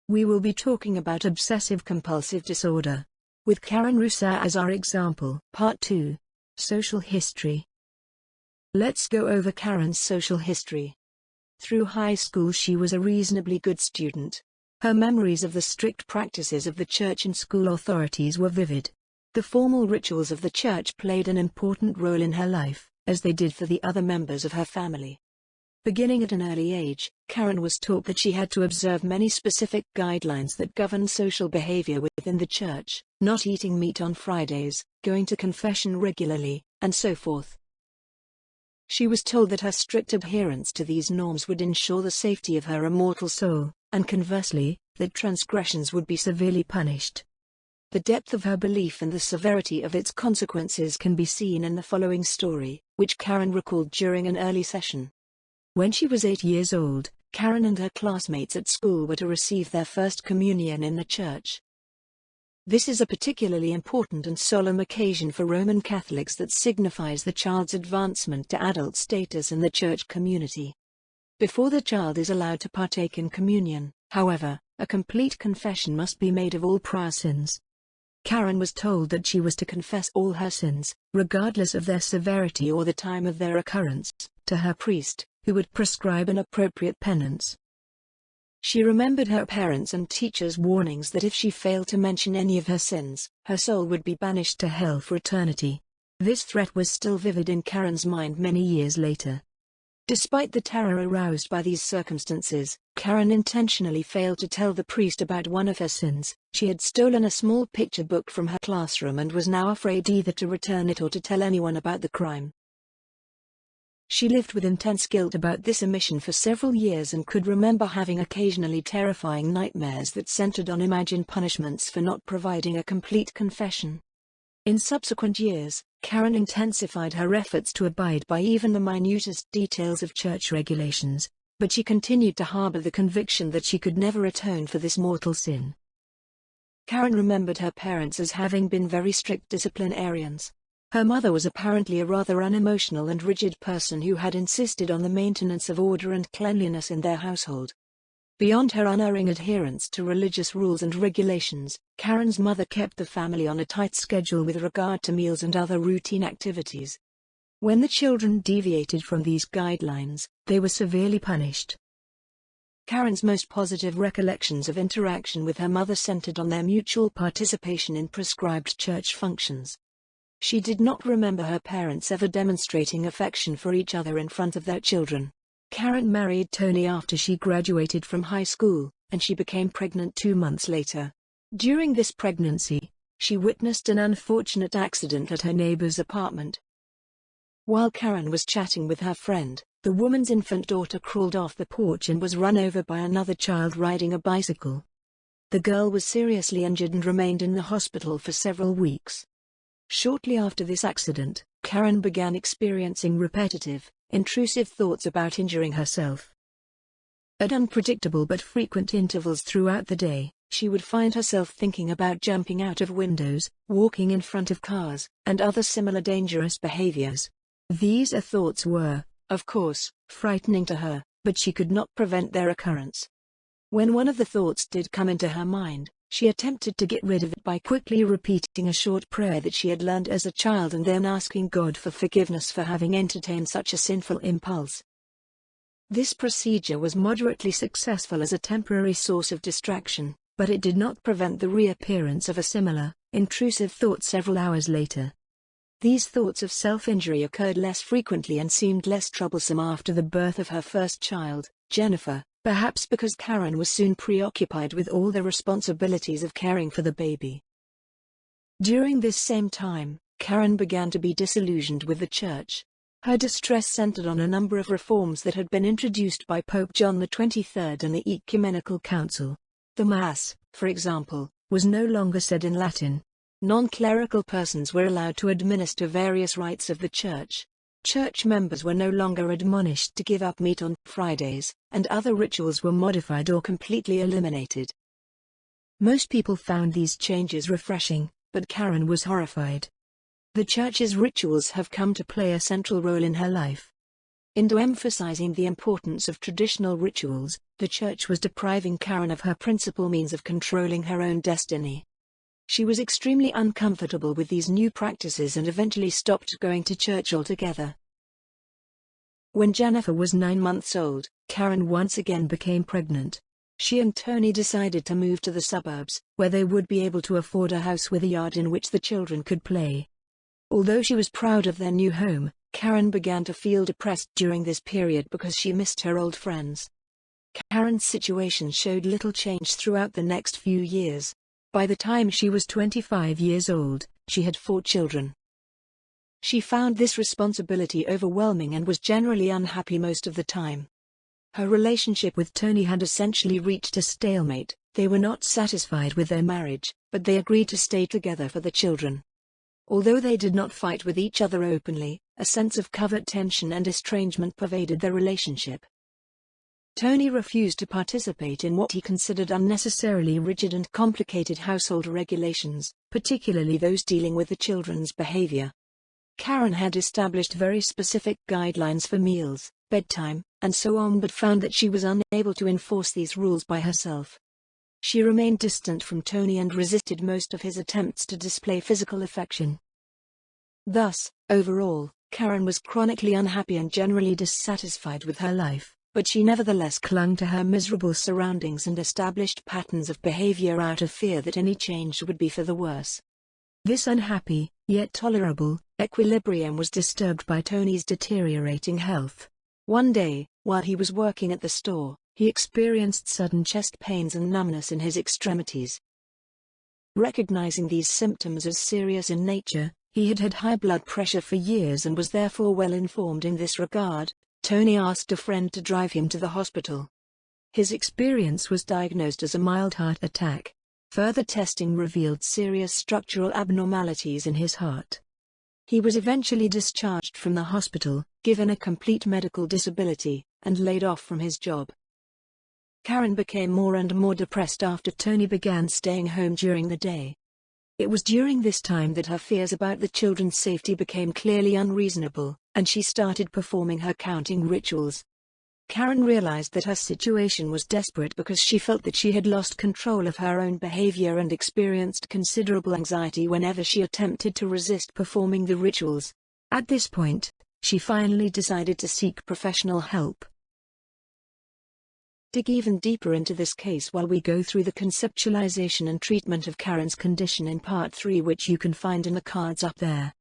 We will be talking about obsessive-compulsive disorder, with Karen Rousseau as our example. Part 2. Social history. Let's go over Karen's social history. Through high school she was a reasonably good student. Her memories of the strict practices of the church and school authorities were vivid. The formal rituals of the church played an important role in her life, as they did for the other members of her family. Beginning at an early age, Karen was taught that she had to observe many specific guidelines that governed social behavior within the church, not eating meat on Fridays, going to confession regularly, and so forth. She was told that her strict adherence to these norms would ensure the safety of her immortal soul, and conversely, that transgressions would be severely punished. The depth of her belief and the severity of its consequences can be seen in the following story, which Karen recalled during an early session. When she was 8 years old, Karen and her classmates at school were to receive their first communion in the church. This is a particularly important and solemn occasion for Roman Catholics that signifies the child's advancement to adult status in the church community. Before the child is allowed to partake in communion, however, a complete confession must be made of all prior sins. Karen was told that she was to confess all her sins, regardless of their severity or the time of their occurrence, to her priest, who would prescribe an appropriate penance. She remembered her parents' and teachers' warnings that if she failed to mention any of her sins, her soul would be banished to hell for eternity. This threat was still vivid in Karen's mind many years later. Despite the terror aroused by these circumstances, Karen intentionally failed to tell the priest about one of her sins. She had stolen a small picture book from her classroom and was now afraid either to return it or to tell anyone about the crime. She lived with intense guilt about this omission for several years and could remember having occasionally terrifying nightmares that centered on imagined punishments for not providing a complete confession. In subsequent years, Karen intensified her efforts to abide by even the minutest details of church regulations, but she continued to harbor the conviction that she could never atone for this mortal sin. Karen remembered her parents as having been very strict disciplinarians. Her mother was apparently a rather unemotional and rigid person who had insisted on the maintenance of order and cleanliness in their household. Beyond her unerring adherence to religious rules and regulations, Karen's mother kept the family on a tight schedule with regard to meals and other routine activities. When the children deviated from these guidelines, they were severely punished. Karen's most positive recollections of interaction with her mother centered on their mutual participation in prescribed church functions. She did not remember her parents ever demonstrating affection for each other in front of their children. Karen married Tony after she graduated from high school, and she became pregnant 2 months later. During this pregnancy, she witnessed an unfortunate accident at her neighbor's apartment. While Karen was chatting with her friend, the woman's infant daughter crawled off the porch and was run over by another child riding a bicycle. The girl was seriously injured and remained in the hospital for several weeks. Shortly after this accident, Karen began experiencing repetitive, intrusive thoughts about injuring herself. At unpredictable but frequent intervals throughout the day, she would find herself thinking about jumping out of windows, walking in front of cars, and other similar dangerous behaviors. These thoughts were, of course, frightening to her, but she could not prevent their occurrence. When one of the thoughts did come into her mind, she attempted to get rid of it by quickly repeating a short prayer that she had learned as a child and then asking God for forgiveness for having entertained such a sinful impulse. This procedure was moderately successful as a temporary source of distraction, but it did not prevent the reappearance of a similar, intrusive thought several hours later. These thoughts of self-injury occurred less frequently and seemed less troublesome after the birth of her first child, Jennifer, perhaps because Karen was soon preoccupied with all the responsibilities of caring for the baby. During this same time, Karen began to be disillusioned with the church. Her distress centered on a number of reforms that had been introduced by Pope John XXIII and the Ecumenical Council. The Mass, for example, was no longer said in Latin. Non-clerical persons were allowed to administer various rites of the church. Church members were no longer admonished to give up meat on Fridays, and other rituals were modified or completely eliminated. Most people found these changes refreshing, but Karen was horrified. The church's rituals have come to play a central role in her life. In emphasizing the importance of traditional rituals, the church was depriving Karen of her principal means of controlling her own destiny. She was extremely uncomfortable with these new practices and eventually stopped going to church altogether. When Jennifer was 9 months old, Karen once again became pregnant. She and Tony decided to move to the suburbs, where they would be able to afford a house with a yard in which the children could play. Although she was proud of their new home, Karen began to feel depressed during this period because she missed her old friends. Karen's situation showed little change throughout the next few years. By the time she was 25 years old, she had 4 children. She found this responsibility overwhelming and was generally unhappy most of the time. Her relationship with Tony had essentially reached a stalemate. They were not satisfied with their marriage, but they agreed to stay together for the children. Although they did not fight with each other openly, a sense of covert tension and estrangement pervaded their relationship. Tony refused to participate in what he considered unnecessarily rigid and complicated household regulations, particularly those dealing with the children's behavior. Karen had established very specific guidelines for meals, bedtime, and so on, but found that she was unable to enforce these rules by herself. She remained distant from Tony and resisted most of his attempts to display physical affection. Thus, overall, Karen was chronically unhappy and generally dissatisfied with her life, but she nevertheless clung to her miserable surroundings and established patterns of behavior out of fear that any change would be for the worse. This unhappy, yet tolerable, equilibrium was disturbed by Tony's deteriorating health. One day, while he was working at the store, he experienced sudden chest pains and numbness in his extremities. Recognizing these symptoms as serious in nature, he had had high blood pressure for years and was therefore well informed in this regard. Tony asked a friend to drive him to the hospital. His experience was diagnosed as a mild heart attack. Further testing revealed serious structural abnormalities in his heart. He was eventually discharged from the hospital, given a complete medical disability, and laid off from his job. Karen became more and more depressed after Tony began staying home during the day. It was during this time that her fears about the children's safety became clearly unreasonable, and she started performing her counting rituals. Karen realized that her situation was desperate because she felt that she had lost control of her own behavior and experienced considerable anxiety whenever she attempted to resist performing the rituals. At this point, she finally decided to seek professional help. Dig even deeper into this case while we go through the conceptualization and treatment of Karen's condition in Part 3, which you can find in the cards up there.